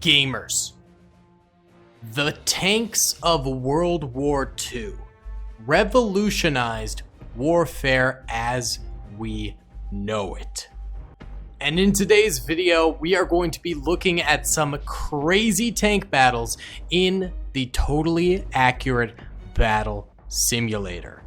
Gamers, the tanks of World War II revolutionized warfare as we know it. And in today's video, we are going to be looking at some crazy tank battles in the Totally Accurate Battle Simulator.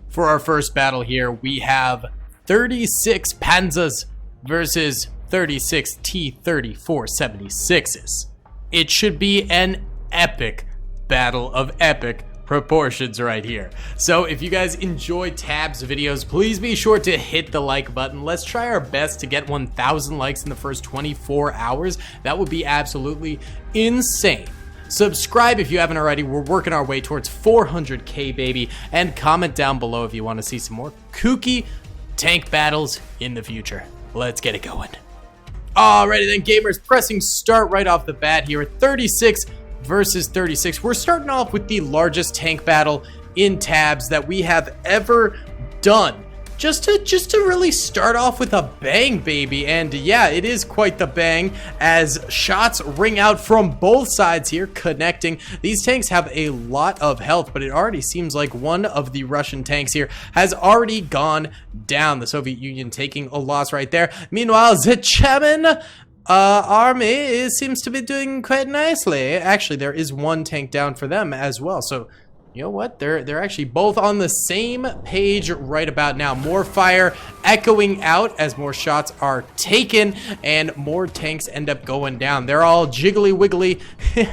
For our first battle here, we have 36 Panzers versus 36 T-34-76s. It should be an epic battle of epic proportions right here. So if you guys enjoy Tabs videos, please be sure to hit the like button. Let's try our best to get 1,000 likes in the first 24 hours. That would be absolutely insane. Subscribe if you haven't already. We're working our way towards 400k, baby. And comment down below if you want to see some more kooky tank battles in the future. Let's get it going. Alrighty then, gamers, pressing start right off the bat here. 36 versus 36. We're starting off with the largest tank battle in Tabs that we have ever done. Just to really start off with a bang, baby. And yeah, it is quite the bang as shots ring out from both sides here, connecting. These tanks have a lot of health, but it already seems like one of the Russian tanks here has already gone down. The Soviet Union taking a loss right there. Meanwhile, the German army seems to be doing quite nicely. Actually, there is one tank down for them as well. So you know what? They're actually both on the same page right about now. More fire echoing out as more shots are taken and more tanks end up going down. They're all jiggly wiggly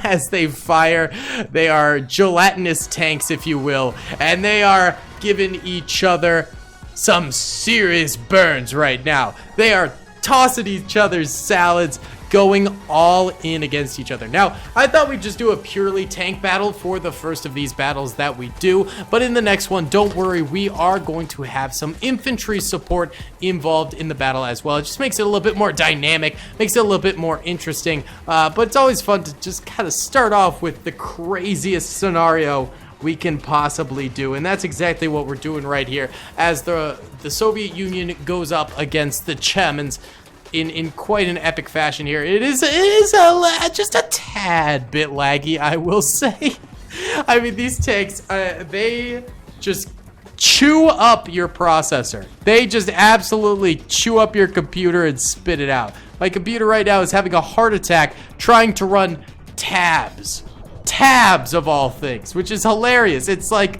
as they fire. They are gelatinous tanks, if you will, and they are giving each other some serious burns right now. They are tossing each other's salads, going all in against each other. Now, I thought we'd just do a purely tank battle for the first of these battles that we do, but in the next one, don't worry, we are going to have some infantry support involved in the battle as well. It just makes it a little bit more dynamic, makes it a little bit more interesting, but it's always fun to just kind of start off with the craziest scenario we can possibly do, and that's exactly what we're doing right here as the Soviet Union goes up against the Germans in quite an epic fashion here. It is just a tad bit laggy, I will say. I mean, these tanks, they just chew up your processor. They just absolutely chew up your computer and spit it out. My computer right now is having a heart attack trying to run Tabs of all things, which is hilarious. It's like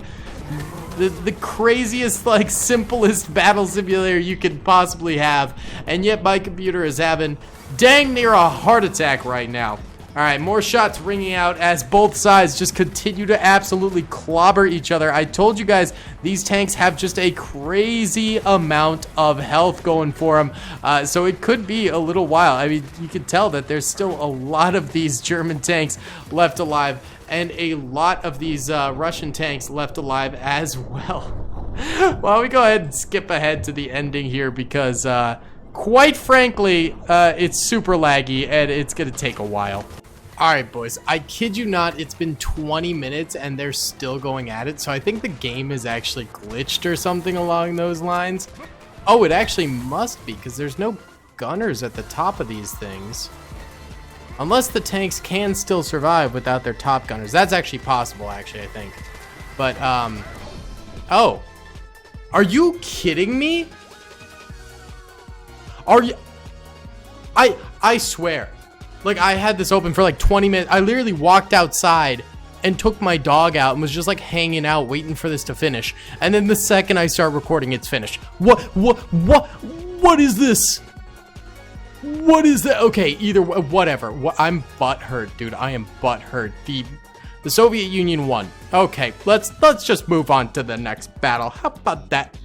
the craziest, like, simplest battle simulator you could possibly have, and yet my computer is having dang near a heart attack right now. All right, more shots ringing out as both sides just continue to absolutely clobber each other. I told you guys these tanks have just a crazy amount of health going for them, so it could be a little while. I mean, you can tell that there's still a lot of these German tanks left alive and a lot of these Russian tanks left alive as well. Well, we go ahead and skip ahead to the ending here because quite frankly, it's super laggy and it's gonna take a while. All right, boys, I kid you not, it's been 20 minutes and they're still going at it. So I think the game is actually glitched or something along those lines. Oh, it actually must be because there's no gunners at the top of these things. Unless the tanks can still survive without their top gunners. That's actually possible, actually, I think. But, oh. Are you kidding me? Are you? I swear. Like, I had this open for like 20 minutes. I literally walked outside and took my dog out and was just like hanging out waiting for this to finish. And then the second I start recording, it's finished. What is this? What is that? Okay, either way, whatever. I'm butthurt, dude. I am butthurt. The Soviet Union won. Okay, let's just move on to the next battle. How about that?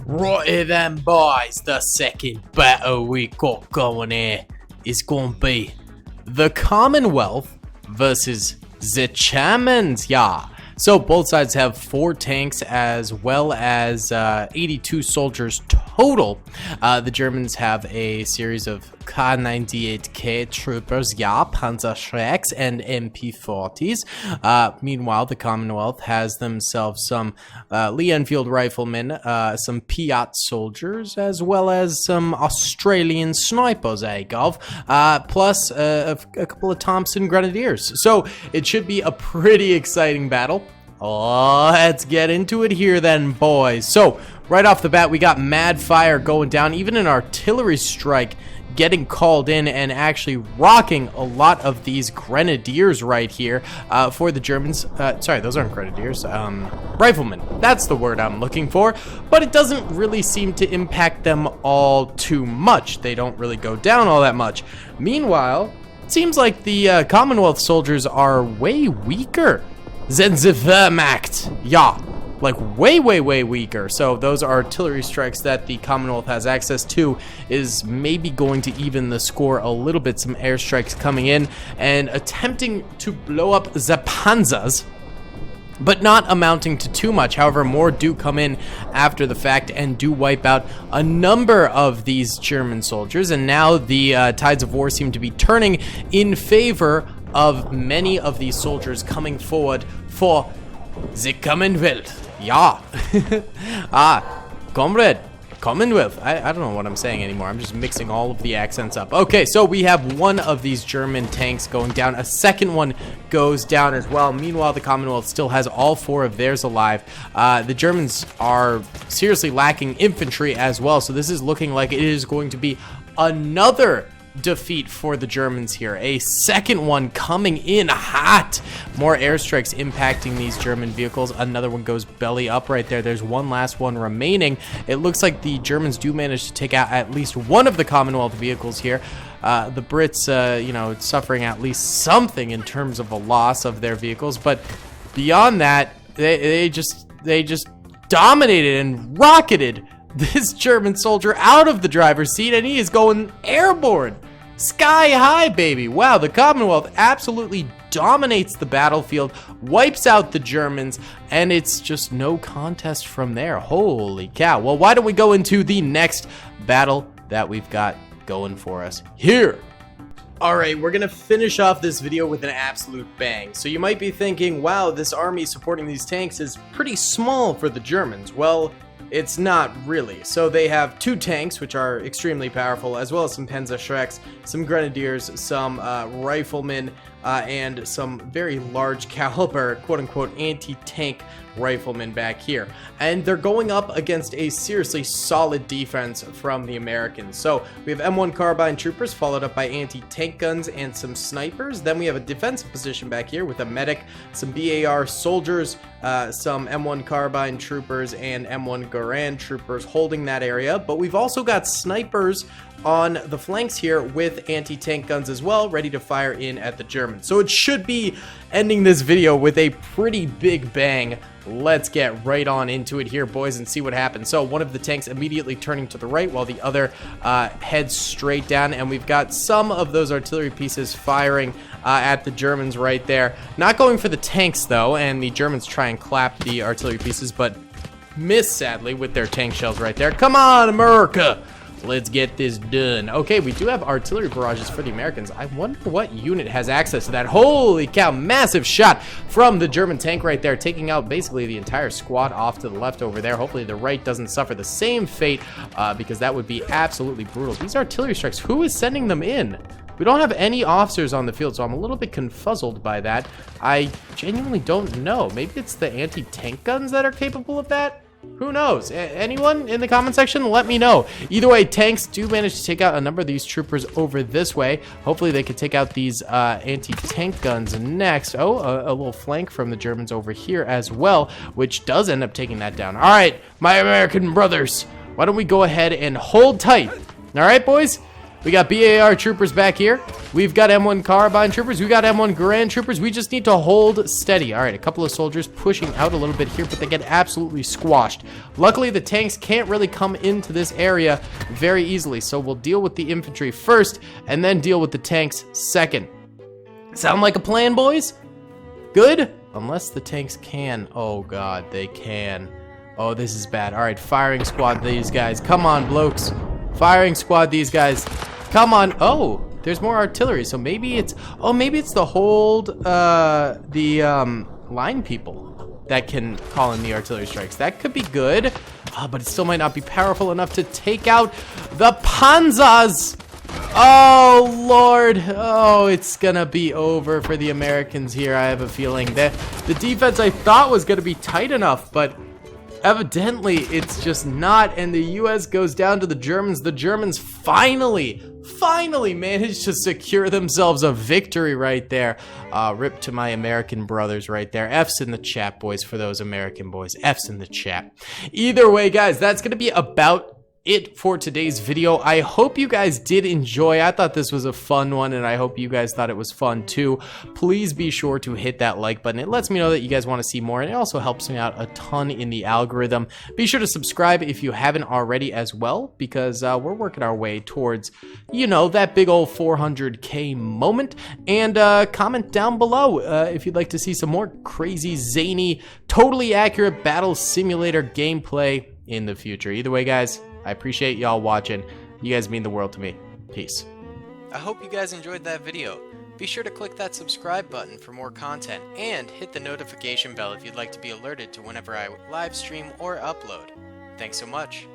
Righty then, boys. The second battle we got going here is going to be the Commonwealth versus the Germans. Yeah. So both sides have 4 tanks as well as 82 soldiers total. The Germans have a series of K98K troopers, yeah, Panzers and MP40s. Meanwhile, the Commonwealth has themselves some Lee Enfield riflemen, some Piat soldiers, as well as some Australian snipers, Gov, plus a couple of Thompson grenadiers. So it should be a pretty exciting battle. Let's get into it here then, boys. So right off the bat, we got mad fire going down, even an artillery strike getting called in and actually rocking a lot of these grenadiers right here for the Germans. Sorry, those aren't grenadiers. Riflemen. That's the word I'm looking for. But it doesn't really seem to impact them all too much. They don't really go down all that much. Meanwhile, it seems like the Commonwealth soldiers are way weaker than the Wehrmacht. Yeah. Like way weaker. So those artillery strikes that the Commonwealth has access to is maybe going to even the score a little bit. Some airstrikes coming in and attempting to blow up the Panzers, but not amounting to too much. However, more do come in after the fact and do wipe out a number of these German soldiers. And now the tides of war seem to be turning in favor of many of these soldiers coming forward for the Commonwealth. Yeah. Comrade. Commonwealth. I don't know what I'm saying anymore. I'm just mixing all of the accents up. Okay, so we have one of these German tanks going down. A second one goes down as well. Meanwhile, the Commonwealth still has all four of theirs alive. The Germans are seriously lacking infantry as well, so this is looking like it is going to be another defeat for the Germans here. A second one coming in hot. More airstrikes impacting these German vehicles. Another one goes belly up right there. There's one last one remaining. It looks like the Germans do manage to take out at least one of the Commonwealth vehicles here. The Brits, you know, suffering at least something in terms of a loss of their vehicles, but beyond that, they just dominated and rocketed this German soldier out of the driver's seat, and he is going airborne. Sky high, baby. Wow, the Commonwealth absolutely dominates the battlefield, wipes out the Germans, and it's just no contest from there. Holy cow. Well, why don't we go into the next battle that we've got going for us here. Alright, we're gonna finish off this video with an absolute bang. So you might be thinking, wow, this army supporting these tanks is pretty small for the Germans. Well, it's not really. So they have two tanks, which are extremely powerful, as well as some Panzers, some grenadiers, some riflemen, and some very large caliber, quote-unquote, anti-tank riflemen back here. And they're going up against a seriously solid defense from the Americans. So we have M1 carbine troopers, followed up by anti-tank guns and some snipers. Then we have a defensive position back here with a medic, some BAR soldiers, some M1 carbine troopers, and M1 Garand troopers holding that area. But we've also got snipers on the flanks here with anti-tank guns as well, ready to fire in at the Germans. So it should be ending this video with a pretty big bang. Let's get right on into it here, boys, and see what happens. So one of the tanks immediately turning to the right while the other heads straight down, and we've got some of those artillery pieces firing at the Germans right there. Not going for the tanks, though, and the Germans try and clap the artillery pieces, but miss, sadly, with their tank shells right there. Come on, America! Let's get this done. Okay, we do have artillery barrages for the Americans. I wonder what unit has access to that. Holy cow, massive shot from the German tank right there, taking out basically the entire squad off to the left over there. Hopefully the right doesn't suffer the same fate, because that would be absolutely brutal. These artillery strikes, who is sending them in? We don't have any officers on the field, so I'm a little bit confuzzled by that. I genuinely don't know. Maybe it's the anti-tank guns that are capable of that? Who knows? Anyone in the comment section? Let me know. Either way, tanks do manage to take out a number of these troopers over this way. Hopefully they can take out these anti-tank guns next. Oh, a little flank from the Germans over here as well, which does end up taking that down. All right, my American brothers, why don't we go ahead and hold tight? All right, boys? We got BAR troopers back here. We've got M1 carbine troopers. We got M1 Garand troopers. We just need to hold steady. All right, a couple of soldiers pushing out a little bit here, but they get absolutely squashed. Luckily, the tanks can't really come into this area very easily, so we'll deal with the infantry first and then deal with the tanks second. Sound like a plan, boys? Good? Unless the tanks can. Oh, God, they can. Oh, this is bad. All right, firing squad these guys. Come on, blokes. Firing squad these guys. Come on. Oh, there's more artillery. So maybe it's, oh, maybe it's the hold, line people that can call in the artillery strikes. That could be good, but it still might not be powerful enough to take out the Panzers. Oh, Lord. Oh, it's gonna be over for the Americans here. I have a feeling that the defense I thought was gonna be tight enough, but evidently it's just not, and the US goes down to the Germans. The Germans finally managed to secure themselves a victory right there. Rip to my American brothers right there. F's in the chat, boys, for those American boys. F's in the chat. Either way, guys, that's gonna be about it for today's video. I hope you guys did enjoy. I thought this was a fun one, and I hope you guys thought it was fun too. Please be sure to hit that like button. It lets me know that you guys want to see more, and it also helps me out a ton in the algorithm. Be sure to subscribe if you haven't already as well, because we're working our way towards, you know, that big old 400K moment. And comment down below if you'd like to see some more crazy, zany, totally accurate battle simulator gameplay in the future. Either way, guys, I appreciate y'all watching. You guys mean the world to me. Peace. I hope you guys enjoyed that video. Be sure to click that subscribe button for more content, and hit the notification bell if you'd like to be alerted to whenever I live stream or upload. Thanks so much.